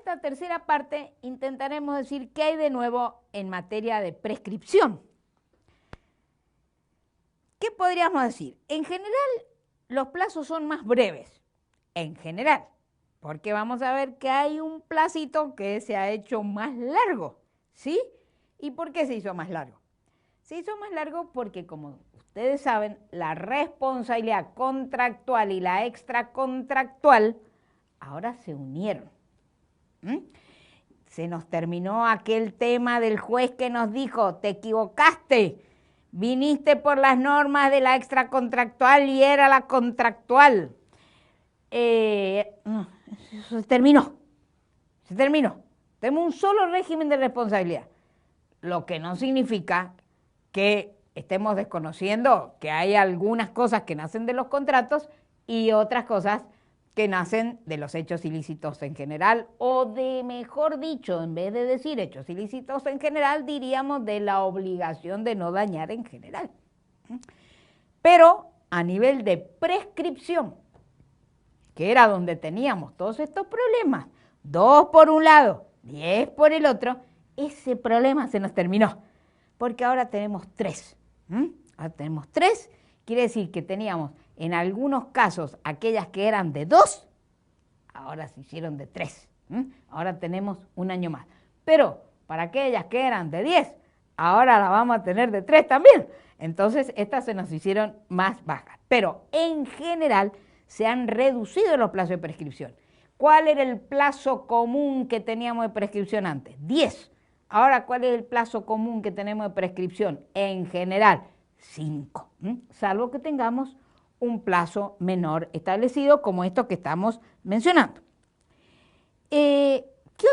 esta tercera parte intentaremos decir qué hay de nuevo en materia de prescripción. ¿Qué podríamos decir? En general, los plazos son más breves, en general, porque vamos a ver que hay un placito que se ha hecho más largo, ¿sí? ¿Y por qué se hizo más largo? Se hizo más largo porque, como ustedes saben, la responsabilidad contractual y la extracontractual ahora se unieron. Se nos terminó aquel tema del juez que nos dijo, te equivocaste, viniste por las normas de la extracontractual y era la contractual. No, se terminó. Tenemos un solo régimen de responsabilidad, lo que no significa que estemos desconociendo que hay algunas cosas que nacen de los contratos y otras cosas que nacen de los hechos ilícitos en general, o de, mejor dicho, en vez de decir hechos ilícitos en general, diríamos de la obligación de no dañar en general. Pero a nivel de prescripción, que era donde teníamos todos estos problemas, 2 por un lado, 10 por el otro, ese problema se nos terminó, porque ahora tenemos 3. Ahora tenemos 3, quiere decir que teníamos en algunos casos aquellas que eran de 2, ahora se hicieron de 3. Ahora tenemos un año más. Pero para aquellas que eran de 10, ahora las vamos a tener de 3 también. Entonces estas se nos hicieron más bajas. Pero en general se han reducido los plazos de prescripción. ¿Cuál era el plazo común que teníamos de prescripción antes? 10. Ahora, ¿cuál es el plazo común que tenemos de prescripción? En general, 5. Salvo que tengamos un plazo menor establecido como esto que estamos mencionando. ¿Qué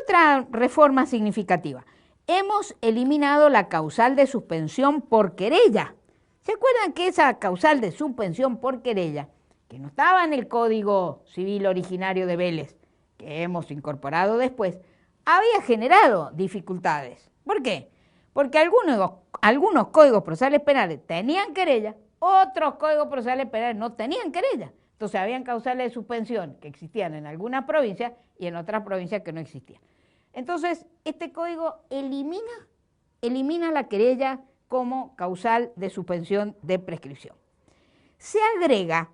otra reforma significativa? Hemos eliminado la causal de suspensión por querella. ¿Se acuerdan que esa causal de suspensión por querella, que no estaba en el Código Civil originario de Vélez, que hemos incorporado después, había generado dificultades? ¿Por qué? Porque algunos códigos procesales penales tenían querella, otros códigos procesales penales no tenían querella. Entonces habían causales de suspensión que existían en algunas provincias y en otras provincias que no existían. Entonces, este código elimina la querella como causal de suspensión de prescripción. Se agrega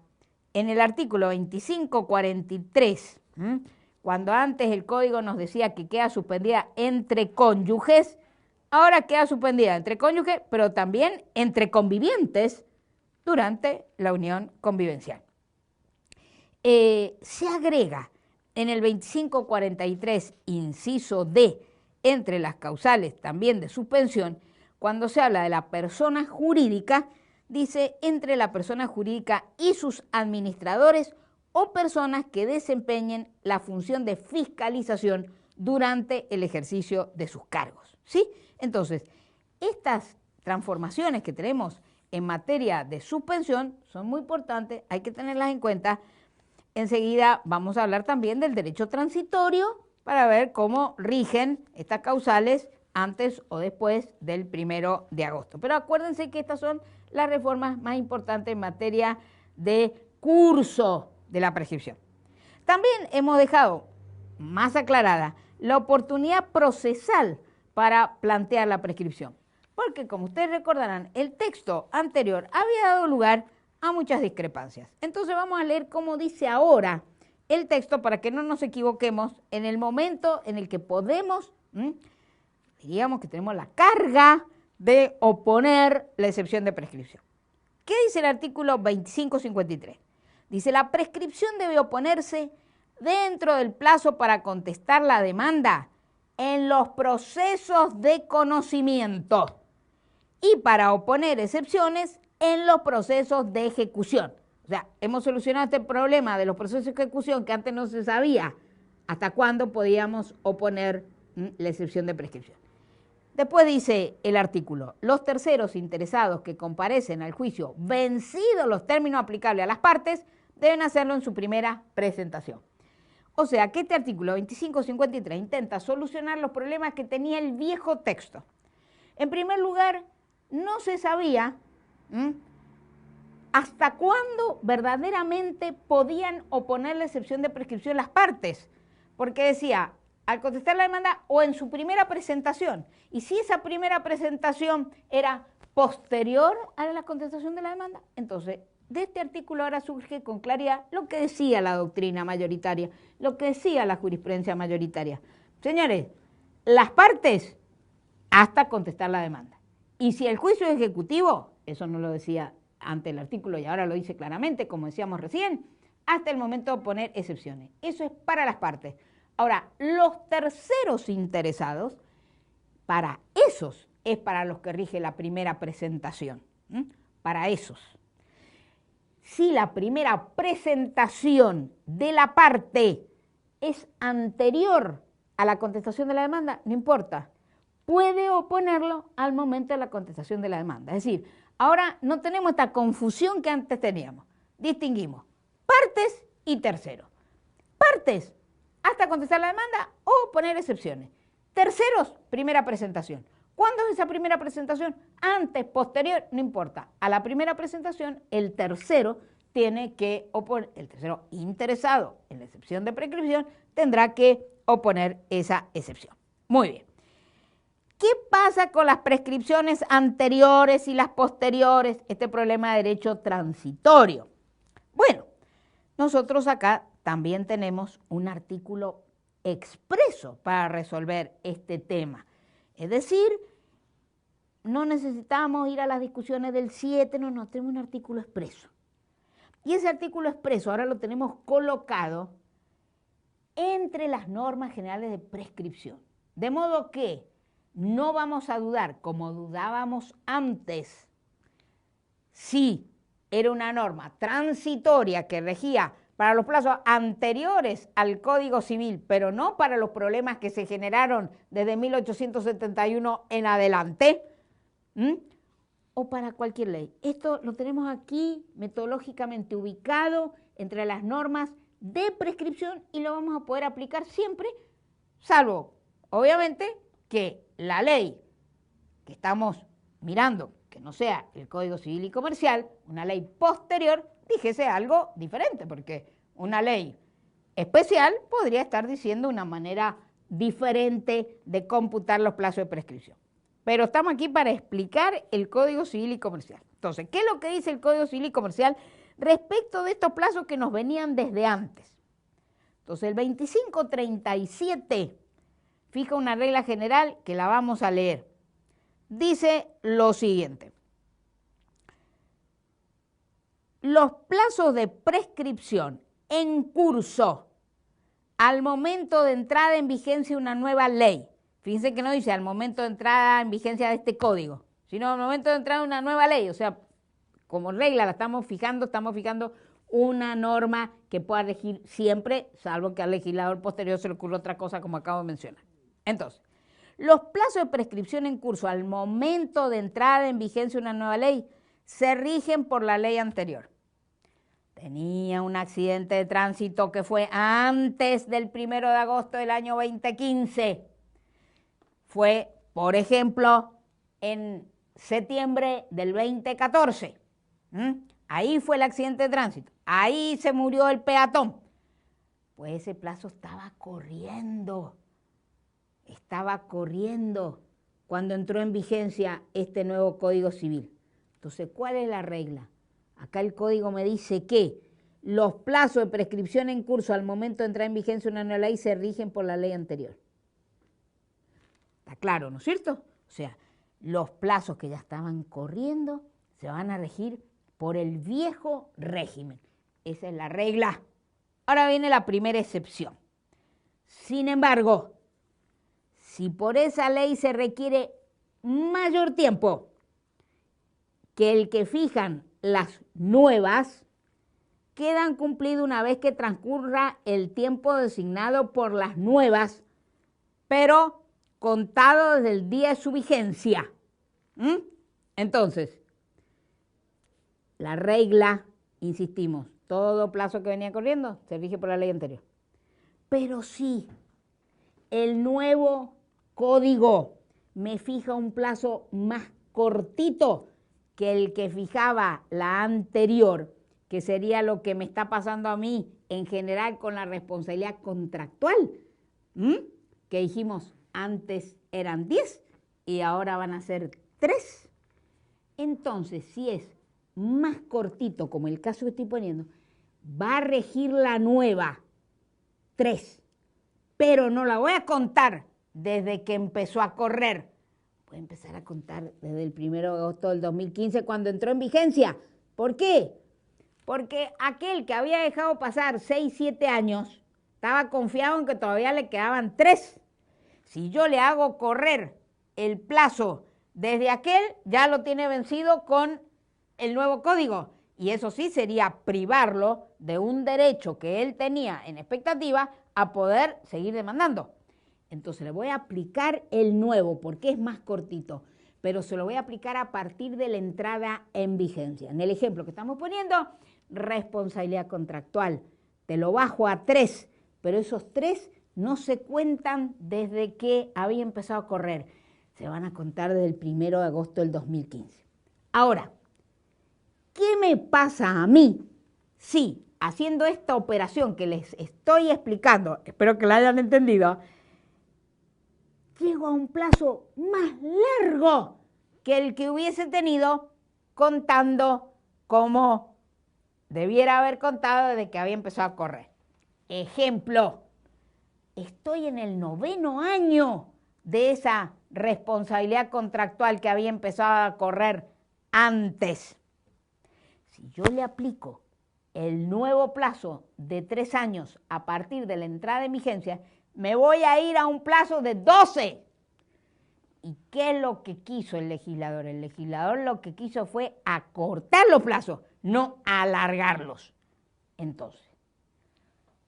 en el artículo 2543, cuando antes el código nos decía que queda suspendida entre cónyuges, ahora queda suspendida entre cónyuges, pero también entre convivientes durante la unión convivencial. Se agrega en el 2543, inciso D, entre las causales también de suspensión, cuando se habla de la persona jurídica, dice entre la persona jurídica y sus administradores o personas que desempeñen la función de fiscalización durante el ejercicio de sus cargos, ¿sí? Entonces, estas transformaciones que tenemos en materia de suspensión son muy importantes, hay que tenerlas en cuenta. Enseguida vamos a hablar también del derecho transitorio para ver cómo rigen estas causales antes o después del 1 de agosto. Pero acuérdense que estas son las reformas más importantes en materia de curso de la prescripción. También hemos dejado más aclarada la oportunidad procesal para plantear la prescripción, porque como ustedes recordarán, el texto anterior había dado lugar a muchas discrepancias. Entonces vamos a leer cómo dice ahora el texto para que no nos equivoquemos en el momento en el que podemos, diríamos que tenemos la carga de oponer la excepción de prescripción. ¿Qué dice el artículo 2553? Dice, la prescripción debe oponerse dentro del plazo para contestar la demanda en los procesos de conocimiento y para oponer excepciones en los procesos de ejecución. O sea, hemos solucionado este problema de los procesos de ejecución que antes no se sabía hasta cuándo podíamos oponer la excepción de prescripción. Después dice el artículo, los terceros interesados que comparecen al juicio vencidos los términos aplicables a las partes deben hacerlo en su primera presentación. O sea que este artículo 2553 intenta solucionar los problemas que tenía el viejo texto. En primer lugar, no se sabía hasta cuándo verdaderamente podían oponer la excepción de prescripción las partes, porque decía, al contestar la demanda o en su primera presentación. Y si esa primera presentación era posterior a la contestación de la demanda, entonces de este artículo ahora surge con claridad lo que decía la doctrina mayoritaria, lo que decía la jurisprudencia mayoritaria. Señores, las partes hasta contestar la demanda. Y si el juicio es ejecutivo, eso no lo decía ante el artículo y ahora lo dice claramente, como decíamos recién, hasta el momento de poner excepciones. Eso es para las partes. Ahora, los terceros interesados, para esos es para los que rige la primera presentación. Para esos. Si la primera presentación de la parte es anterior a la contestación de la demanda, no importa. Puede oponerlo al momento de la contestación de la demanda. Es decir, ahora no tenemos esta confusión que antes teníamos. Distinguimos partes y terceros. Partes, hasta contestar la demanda o poner excepciones. Terceros, primera presentación. ¿Cuándo es esa primera presentación? Antes, posterior, no importa. A la primera presentación, el tercero tiene que oponer, el tercero interesado en la excepción de prescripción, tendrá que oponer esa excepción. Muy bien. ¿Qué pasa con las prescripciones anteriores y las posteriores? Este problema de derecho transitorio. Bueno, nosotros acá también tenemos un artículo expreso para resolver este tema. Es decir, no necesitamos ir a las discusiones del 7, no, tenemos un artículo expreso. Y ese artículo expreso ahora lo tenemos colocado entre las normas generales de prescripción. De modo que no vamos a dudar, como dudábamos antes, si era una norma transitoria que regía para los plazos anteriores al Código Civil, pero no para los problemas que se generaron desde 1871 en adelante, o para cualquier ley. Esto lo tenemos aquí metodológicamente ubicado entre las normas de prescripción y lo vamos a poder aplicar siempre, salvo, obviamente, que la ley que estamos mirando, que no sea el Código Civil y Comercial, una ley posterior, dijese algo diferente, porque una ley especial podría estar diciendo una manera diferente de computar los plazos de prescripción. Pero estamos aquí para explicar el Código Civil y Comercial. Entonces, ¿qué es lo que dice el Código Civil y Comercial respecto de estos plazos que nos venían desde antes? Entonces, el 2537 fija una regla general que la vamos a leer. Dice lo siguiente. Los plazos de prescripción en curso al momento de entrada en vigencia de una nueva ley. Fíjense que no dice al momento de entrada en vigencia de este código, sino al momento de entrada de una nueva ley. O sea, como regla la estamos fijando una norma que pueda regir siempre, salvo que al legislador posterior se le ocurra otra cosa como acabo de mencionar. Entonces, los plazos de prescripción en curso al momento de entrada en vigencia de una nueva ley se rigen por la ley anterior. Tenía un accidente de tránsito que fue antes del 1 de agosto del año 2015. Fue, por ejemplo, en septiembre del 2014. Ahí fue el accidente de tránsito. Ahí se murió el peatón. Pues ese plazo estaba corriendo. Cuando entró en vigencia este nuevo Código Civil. Entonces, ¿cuál es la regla? Acá el código me dice que los plazos de prescripción en curso al momento de entrar en vigencia una nueva ley se rigen por la ley anterior. Está claro, ¿no es cierto? O sea, los plazos que ya estaban corriendo se van a regir por el viejo régimen. Esa es la regla. Ahora viene la primera excepción. Sin embargo, si por esa ley se requiere mayor tiempo que el que fijan las nuevas, quedan cumplidos una vez que transcurra el tiempo designado por las nuevas, pero contado desde el día de su vigencia. Entonces, la regla, insistimos, todo plazo que venía corriendo se rige por la ley anterior. Pero sí, el nuevo código me fija un plazo más cortito que el que fijaba la anterior, que sería lo que me está pasando a mí en general con la responsabilidad contractual. que dijimos antes eran 10 y ahora van a ser 3. Entonces, si es más cortito, como el caso que estoy poniendo, va a regir la nueva 3, pero no la voy a contar desde que empezó a correr. Voy a empezar a contar desde el 1 de agosto del 2015 cuando entró en vigencia. ¿Por qué? Porque aquel que había dejado pasar 6, 7 años estaba confiado en que todavía le quedaban 3. Si yo le hago correr el plazo desde aquel, ya lo tiene vencido con el nuevo código. Y eso sí sería privarlo de un derecho que él tenía en expectativa a poder seguir demandando. Entonces le voy a aplicar el nuevo porque es más cortito, pero se lo voy a aplicar a partir de la entrada en vigencia. En el ejemplo que estamos poniendo, responsabilidad contractual. Te lo bajo a 3, pero esos 3 no se cuentan desde que había empezado a correr. Se van a contar desde el 1 de agosto del 2015. Ahora, ¿qué me pasa a mí si, haciendo esta operación que les estoy explicando, espero que la hayan entendido, llego a un plazo más largo que el que hubiese tenido contando como debiera haber contado desde que había empezado a correr? Ejemplo, estoy en el 9º año de esa responsabilidad contractual que había empezado a correr antes. Si yo le aplico el nuevo plazo de 3 años a partir de la entrada en vigencia, me voy a ir a un plazo de 12. ¿Y qué es lo que quiso el legislador? El legislador lo que quiso fue acortar los plazos, no alargarlos. Entonces,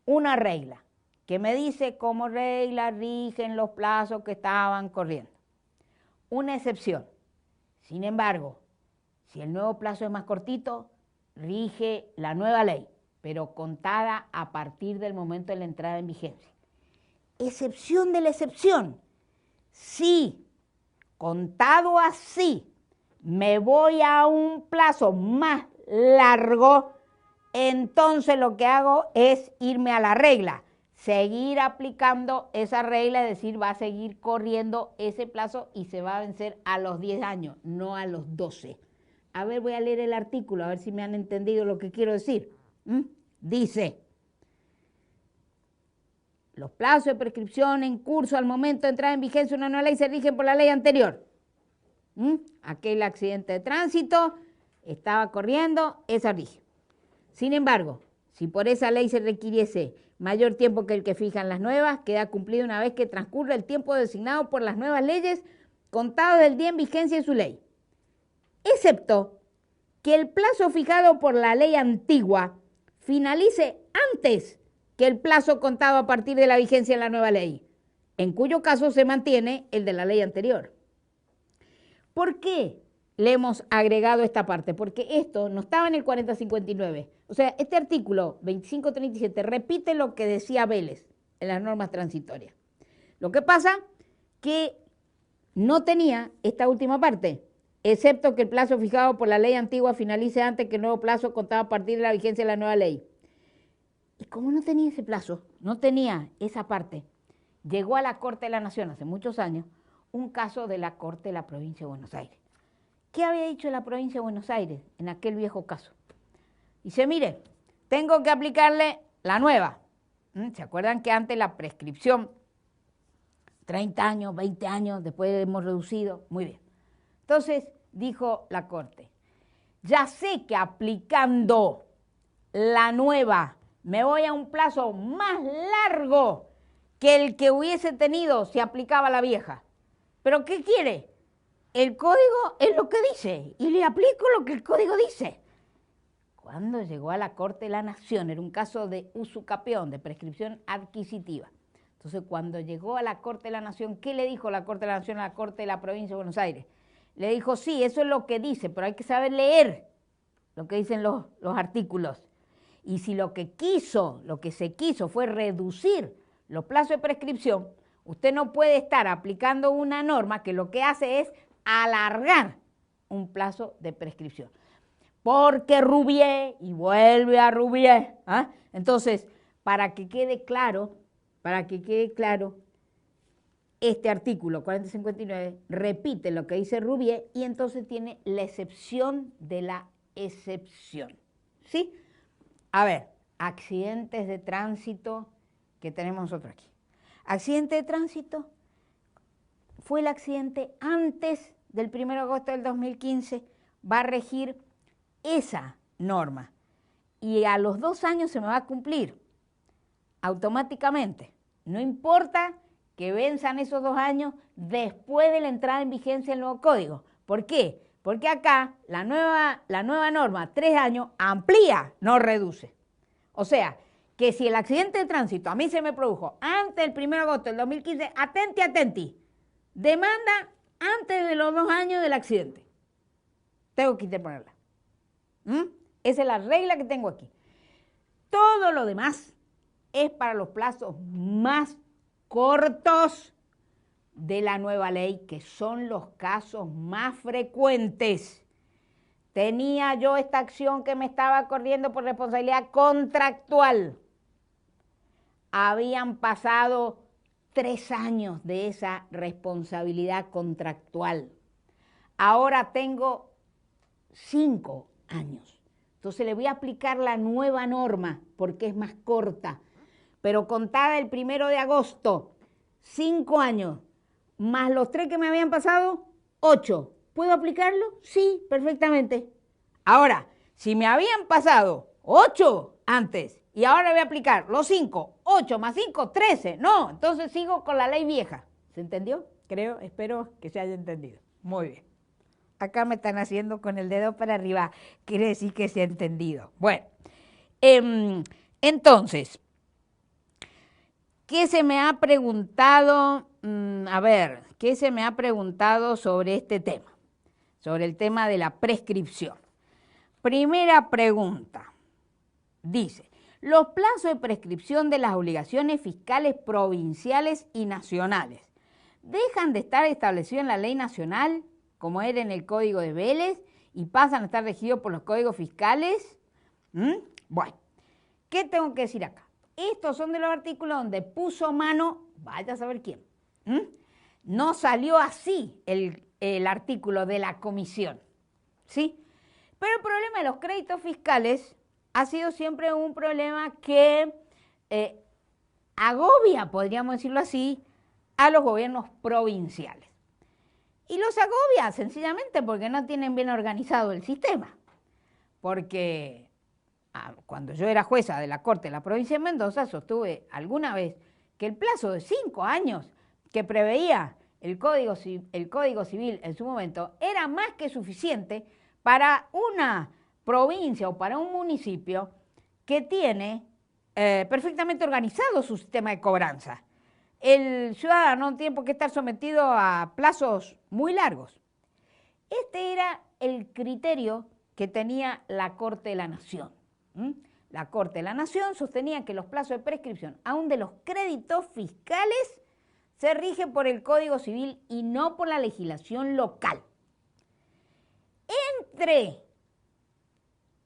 una regla que me dice como regla rigen los plazos que estaban corriendo. Una excepción. Sin embargo, si el nuevo plazo es más cortito, rige la nueva ley, pero contada a partir del momento de la entrada en vigencia. Excepción de la excepción. Si, contado así, me voy a un plazo más largo, entonces lo que hago es irme a la regla, seguir aplicando esa regla, es decir, va a seguir corriendo ese plazo y se va a vencer a los 10 años, no a los 12. A ver, voy a leer el artículo, a ver si me han entendido lo que quiero decir. Dice, los plazos de prescripción en curso al momento de entrar en vigencia una nueva ley se rigen por la ley anterior. Aquel accidente de tránsito estaba corriendo, esa rige. Sin embargo, si por esa ley se requiriese mayor tiempo que el que fijan las nuevas, queda cumplido una vez que transcurra el tiempo designado por las nuevas leyes, contado del día en vigencia de su ley. Excepto que el plazo fijado por la ley antigua finalice antes que el plazo contado a partir de la vigencia de la nueva ley, en cuyo caso se mantiene el de la ley anterior. ¿Por qué le hemos agregado esta parte? Porque esto no estaba en el 4059. O sea, este artículo 2537 repite lo que decía Vélez en las normas transitorias. Lo que pasa que no tenía esta última parte, excepto que el plazo fijado por la ley antigua finalice antes que el nuevo plazo contado a partir de la vigencia de la nueva ley. Y como no tenía ese plazo, no tenía esa parte, llegó a la Corte de la Nación hace muchos años un caso de la Corte de la Provincia de Buenos Aires. ¿Qué había dicho la Provincia de Buenos Aires en aquel viejo caso? Dice, mire, tengo que aplicarle la nueva. ¿Se acuerdan que antes la prescripción, 30 años, 20 años, después hemos reducido? Muy bien. Entonces, dijo la Corte, ya sé que aplicando la nueva me voy a un plazo más largo que el que hubiese tenido si aplicaba la vieja. ¿Pero qué quiere? El código es lo que dice y le aplico lo que el código dice. Cuando llegó a la Corte de la Nación, era un caso de usucapión, de prescripción adquisitiva. Entonces, cuando llegó a la Corte de la Nación, ¿qué le dijo la Corte de la Nación a la Corte de la Provincia de Buenos Aires? Le dijo, sí, eso es lo que dice, pero hay que saber leer lo que dicen los artículos. Y si lo que se quiso fue reducir los plazos de prescripción, usted no puede estar aplicando una norma que lo que hace es alargar un plazo de prescripción. Porque Rouvier, y vuelve a Rouvier. este artículo 4059 repite lo que dice Rouvier y entonces tiene la excepción de la excepción. ¿Sí? A ver, accidentes de tránsito que tenemos nosotros aquí. Accidente de tránsito fue el accidente antes del 1 de agosto del 2015, va a regir esa norma y a los 2 años se me va a cumplir automáticamente. No importa que venzan esos 2 años después de la entrada en vigencia del nuevo código. ¿Por qué? Porque acá la nueva norma, 3 años, amplía, no reduce. O sea, que si el accidente de tránsito a mí se me produjo antes del 1 de agosto del 2015, atenti, demanda antes de los 2 años del accidente. Tengo que interponerla. Esa es la regla que tengo aquí. Todo lo demás es para los plazos más cortos de la nueva ley, que son los casos más frecuentes. Tenía yo esta acción que me estaba corriendo por responsabilidad contractual. Habían pasado 3 años de esa responsabilidad contractual. Ahora tengo 5 años. Entonces le voy a aplicar la nueva norma porque es más corta. Pero contada el 1 de agosto, 5 años, más los 3 que me habían pasado, 8. ¿Puedo aplicarlo? Sí, perfectamente. Ahora, si me habían pasado 8 antes y ahora voy a aplicar los 5, 8 más 5, 13. No, entonces sigo con la ley vieja. ¿Se entendió? Creo, espero que se haya entendido. Muy bien. Acá me están haciendo con el dedo para arriba. Quiere decir que se ha entendido. Bueno, entonces, ¿qué se me ha preguntado? ¿Qué se me ha preguntado sobre este tema? Sobre el tema de la prescripción. Primera pregunta. Dice, los plazos de prescripción de las obligaciones fiscales provinciales y nacionales dejan de estar establecidos en la ley nacional, como era en el Código de Vélez, y pasan a estar regidos por los códigos fiscales. Bueno, ¿qué tengo que decir acá? Estos son de los artículos donde puso mano, vaya a saber quién. No salió así el artículo de la comisión, ¿sí? Pero el problema de los créditos fiscales ha sido siempre un problema que agobia, podríamos decirlo así, a los gobiernos provinciales. Y los agobia sencillamente porque no tienen bien organizado el sistema. Porque cuando yo era jueza de la Corte de la provincia de Mendoza, sostuve alguna vez que el plazo de 5 años que preveía el Código Civil en su momento era más que suficiente para una provincia o para un municipio que tiene perfectamente organizado su sistema de cobranza. El ciudadano no tiene por qué estar sometido a plazos muy largos. Este era el criterio que tenía la Corte de la Nación. La Corte de la Nación sostenía que los plazos de prescripción, aun de los créditos fiscales, se rigen por el Código Civil y no por la legislación local. Entre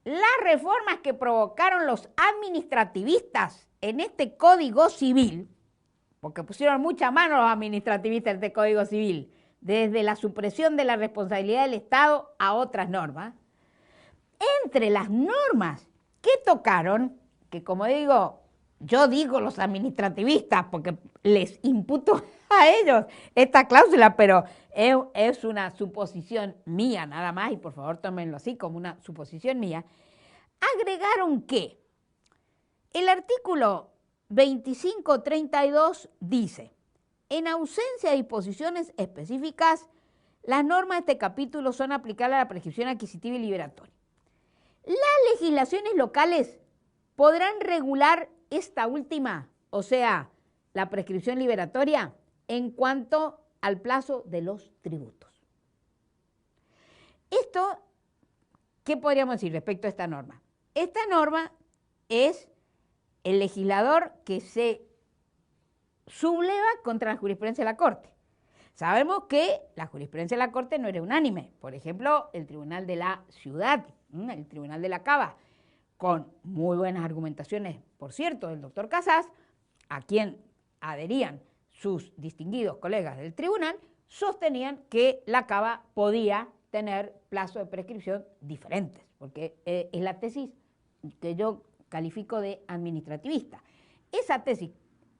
las reformas que provocaron los administrativistas en este Código Civil, porque pusieron mucha mano los administrativistas en este Código Civil, desde la supresión de la responsabilidad del Estado a otras normas, entre las normas que tocaron, que como digo, yo digo los administrativistas porque les imputo a ellos esta cláusula, pero es una suposición mía nada más, y por favor tómenlo así como una suposición mía, agregaron que el artículo 2532 dice, en ausencia de disposiciones específicas, las normas de este capítulo son aplicables a la prescripción adquisitiva y liberatoria. Las legislaciones locales podrán regular esta última, o sea, la prescripción liberatoria, en cuanto al plazo de los tributos. Esto, ¿qué podríamos decir respecto a esta norma? Esta norma es el legislador que se subleva contra la jurisprudencia de la Corte. Sabemos que la jurisprudencia de la Corte no era unánime. Por ejemplo, el Tribunal de la Ciudad, el Tribunal de la Cava, con muy buenas argumentaciones, por cierto, del doctor Casas, a quien adherían sus distinguidos colegas del tribunal sostenían que la cava podía tener plazo de prescripción diferentes, porque es la tesis que yo califico de administrativista. Esa tesis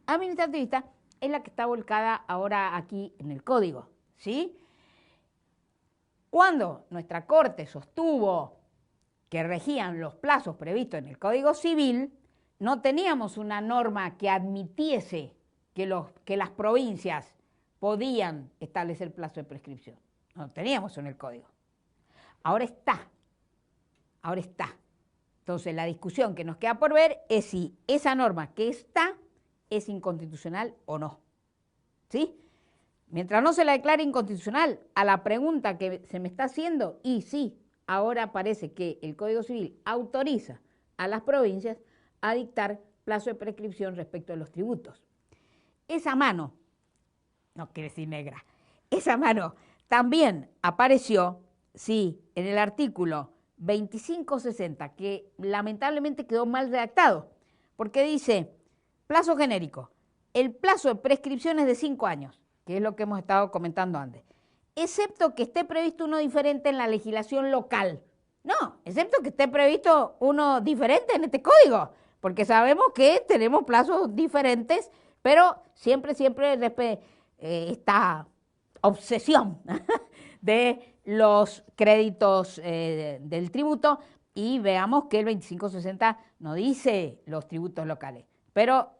administrativista es la que está volcada ahora aquí en el código, ¿sí? Cuando nuestra Corte sostuvo que regían los plazos previstos en el Código Civil, no teníamos una norma que admitiese que las provincias podían establecer plazo de prescripción. No teníamos en el Código. Ahora está. Ahora está. Entonces, la discusión que nos queda por ver es si esa norma que está es inconstitucional o no. ¿Sí? Mientras no se la declare inconstitucional, a la pregunta que se me está haciendo, y sí, ahora parece que el Código Civil autoriza a las provincias a dictar plazo de prescripción respecto a los tributos. Esa mano, no quiere decir negra, esa mano también apareció, sí, en el artículo 2560, que lamentablemente quedó mal redactado, porque dice, plazo genérico, el plazo de prescripción es de 5 años, que es lo que hemos estado comentando antes, excepto que esté previsto uno diferente en la legislación local. No, excepto que esté previsto uno diferente en este código, porque sabemos que tenemos plazos diferentes, pero siempre esta obsesión de los créditos del tributo, y veamos que el 2560 no dice los tributos locales, pero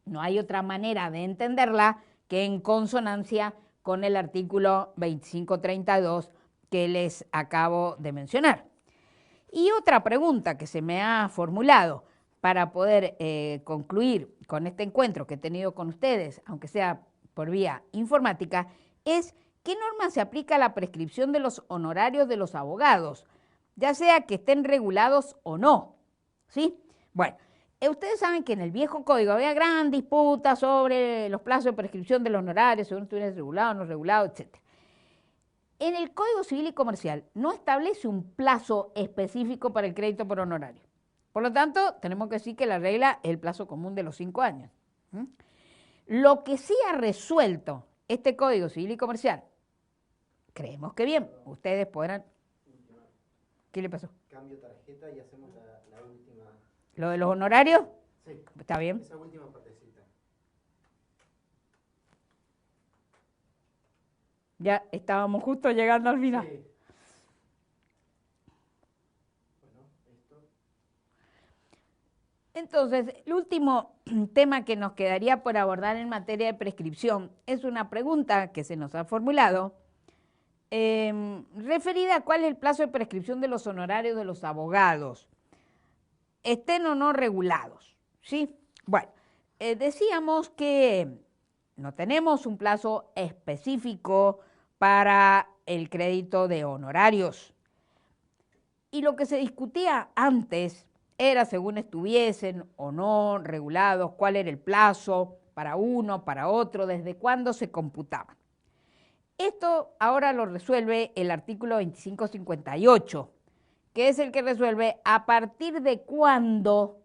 no hay otra manera de entenderla que en consonancia con el artículo 2532 que les acabo de mencionar. Y otra pregunta que se me ha formulado para poder concluir con este encuentro que he tenido con ustedes, aunque sea por vía informática, es ¿qué norma se aplica a la prescripción de los honorarios de los abogados, ya sea que estén regulados o no? ¿Sí? Bueno, ustedes saben que en el viejo código había gran disputa sobre los plazos de prescripción de los honorarios, según estuviera regulado o no regulado, etc. En el Código Civil y Comercial no establece un plazo específico para el crédito por honorario. Por lo tanto, tenemos que decir que la regla es el plazo común de los 5 años. Lo que sí ha resuelto este Código Civil y Comercial, creemos que bien, ustedes podrán... ¿Qué le pasó? Cambio tarjeta y hacemos la última. ¿Lo de los honorarios? Sí. ¿Está bien? Esa última partecita. Ya estábamos justo llegando al final. Sí. Bueno, esto. Entonces, el último tema que nos quedaría por abordar en materia de prescripción es una pregunta que se nos ha formulado referida a cuál es el plazo de prescripción de los honorarios de los abogados, estén o no regulados, ¿sí? Bueno, decíamos que no tenemos un plazo específico para el crédito de honorarios. Y lo que se discutía antes era según estuviesen o no regulados, cuál era el plazo para uno, para otro, desde cuándo se computaban. Esto ahora lo resuelve el artículo 2558, que es el que resuelve a partir de cuándo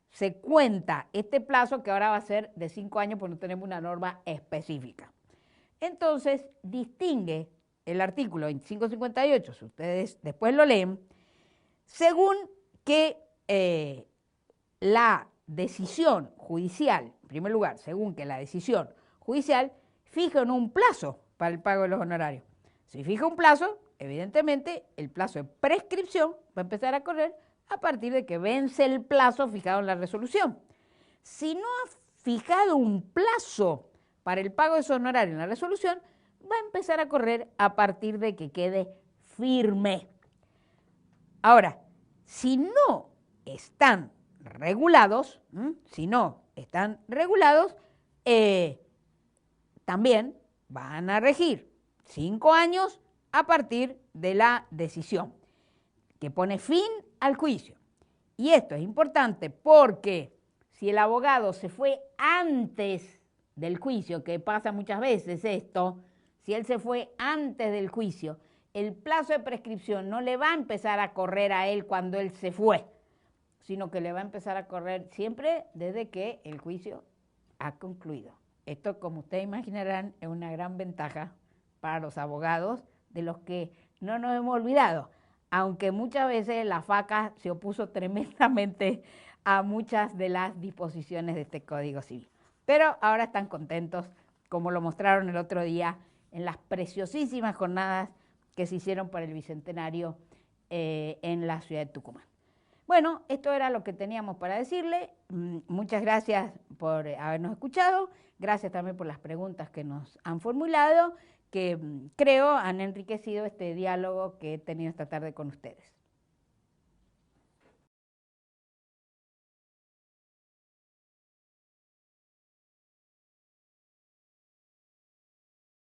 se cuenta este plazo, que ahora va a ser de 5 años, porque no tenemos una norma específica. Entonces, distingue el artículo 2558, si ustedes después lo leen, según que la decisión judicial, en primer lugar, según que la decisión judicial fija un plazo para el pago de los honorarios. Si fija un plazo, evidentemente el plazo de prescripción va a empezar a correr a partir de que vence el plazo fijado en la resolución. Si no ha fijado un plazo para el pago de esos honorarios en la resolución, va a empezar a correr a partir de que quede firme. Ahora, si no están regulados, también van a regir 5 años a partir de la decisión que pone fin al juicio. Y esto es importante porque si el abogado se fue antes del juicio, que pasa muchas veces esto, si él se fue antes del juicio, el plazo de prescripción no le va a empezar a correr a él cuando él se fue, sino que le va a empezar a correr siempre desde que el juicio ha concluido. Esto, como ustedes imaginarán, es una gran ventaja para los abogados, de los que no nos hemos olvidado, aunque muchas veces la FACA se opuso tremendamente a muchas de las disposiciones de este Código Civil. Pero ahora están contentos, como lo mostraron el otro día en las preciosísimas jornadas que se hicieron para el Bicentenario en la ciudad de Tucumán. Bueno, esto era lo que teníamos para decirle. Muchas gracias por habernos escuchado. Gracias también por las preguntas que nos han formulado, que creo han enriquecido este diálogo que he tenido esta tarde con ustedes.